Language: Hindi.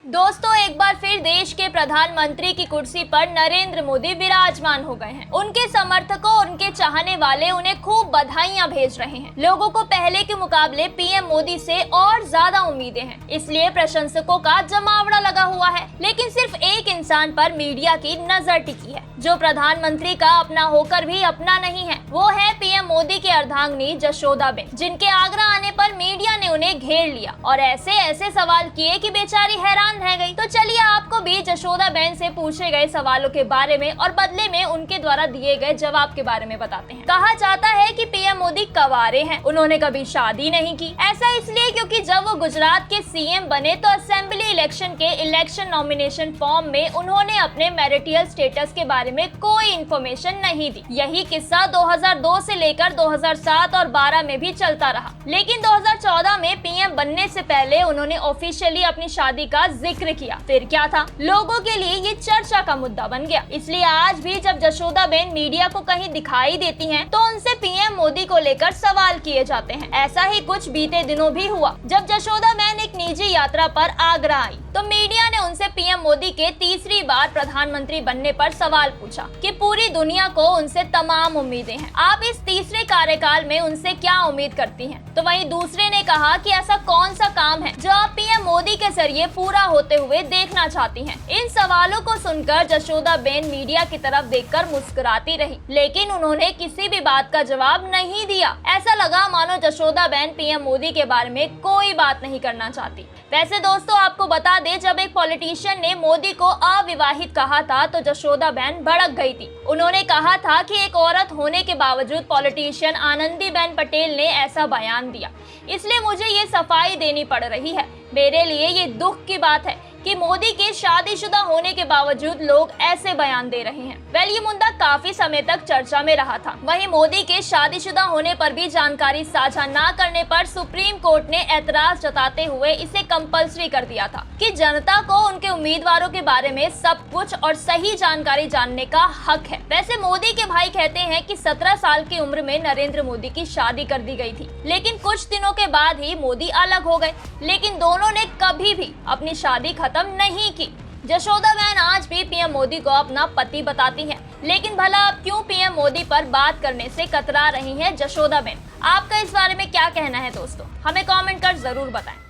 दोस्तों, एक बार फिर देश के प्रधानमंत्री की कुर्सी पर नरेंद्र मोदी विराजमान हो गए हैं। उनके समर्थकों और उनके चाहने वाले उन्हें खूब बधाइयां भेज रहे हैं। लोगों को पहले के मुकाबले पीएम मोदी से और ज्यादा उम्मीदें हैं, इसलिए प्रशंसकों का जमावड़ा लगा हुआ है। लेकिन सिर्फ एक इंसान पर मीडिया की नजर टिकी है, जो प्रधानमंत्री का अपना होकर भी अपना नहीं है। वो है पीएम मोदी की अर्धांगिनी जशोदाबेन, जिनके आगरा आने पर मीडिया ने उन्हें घेर लिया और ऐसे सवाल किए कि बेचारी हैरान रह गई। तो चलिए आपको भी जशोदाबेन से पूछे गए सवालों के बारे में और बदले में उनके द्वारा दिए गए जवाब के बारे में बताते हैं। कहा जाता है कि पीएम मोदी कवारे हैं, उन्होंने कभी शादी नहीं की। ऐसा इसलिए क्योंकि जब वो गुजरात के सीएम बने तो असेंबली इलेक्शन के इलेक्शन नॉमिनेशन फॉर्म में उन्होंने अपने मैरिटल स्टेटस के बारे में कोई इन्फॉर्मेशन नहीं दी। यही किस्सा 2002 से लेकर 2007 और 12 में भी चलता रहा। लेकिन 2014 में पीएम बनने से पहले उन्होंने ऑफिशियली अपनी शादी का जिक्र किया। फिर क्या था, लोगों के लिए ये चर्चा का मुद्दा बन गया। इसलिए आज भी जब जशोदाबेन मीडिया को कहीं दिखाई देती हैं, तो उनसे पीएम मोदी को लेकर सवाल किए जाते हैं। ऐसा ही कुछ बीते दिनों भी हुआ, जब जशोदाबेन एक निजी यात्रा पर आगरा आई तो मीडिया ने उनसे पीएम मोदी के तीसरी बार प्रधानमंत्री बनने पर सवाल पूछा कि पूरी दुनिया को उनसे तमाम उम्मीदें हैं, आप इस तीसरे कार्यकाल में उनसे क्या उम्मीद करती हैं? तो वहीं दूसरे ने कहा कि ऐसा कौन सा काम है जो आप पीएम मोदी के जरिए पूरा होते हुए देखना चाहती हैं? इन सवालों को सुनकर जशोदाबेन मीडिया की तरफ देखकर मुस्कुराती रही, लेकिन उन्होंने किसी भी बात का जवाब नहीं दिया। ऐसा लगा मानो जशोदाबेन पीएम मोदी के बारे में कोई बात नहीं करना चाहती। वैसे दोस्तों, आपको बता दें, जब एक पॉलिटिशियन ने मोदी को अविवाहित कहा था तो जशोदाबेन भड़क गई थी। उन्होंने कहा था कि एक औरत होने के बावजूद पॉलिटिशियन आनंदीबेन पटेल ने ऐसा बयान दिया, इसलिए मुझे ये सफाई देनी पड़ रही है। मेरे लिए ये दुख की बात है कि मोदी के शादीशुदा होने के बावजूद लोग ऐसे बयान दे रहे हैं। वेल, ये मुद्दा काफी समय तक चर्चा में रहा था। वहीं मोदी के शादीशुदा होने पर भी जानकारी साझा न करने पर सुप्रीम कोर्ट ने एतराज जताते हुए इसे कंपल्सरी कर दिया था कि जनता को उनके उम्मीदवारों के बारे में सब कुछ और सही जानकारी जानने का हक है। वैसे मोदी के भाई कहते हैं कि 17 साल की उम्र में नरेंद्र मोदी की शादी कर दी गई थी, लेकिन कुछ दिनों के बाद ही मोदी अलग हो गए। लेकिन दोनों ने कभी भी अपनी शादी खत्म नहीं की। जशोदाबेन आज भी पीएम मोदी को अपना पति बताती हैं, लेकिन भला अब क्यों पीएम मोदी पर बात करने से कतरा रही हैं जशोदाबेन? आपका इस बारे में क्या कहना है दोस्तों? हमें कमेंट कर जरूर बताएं।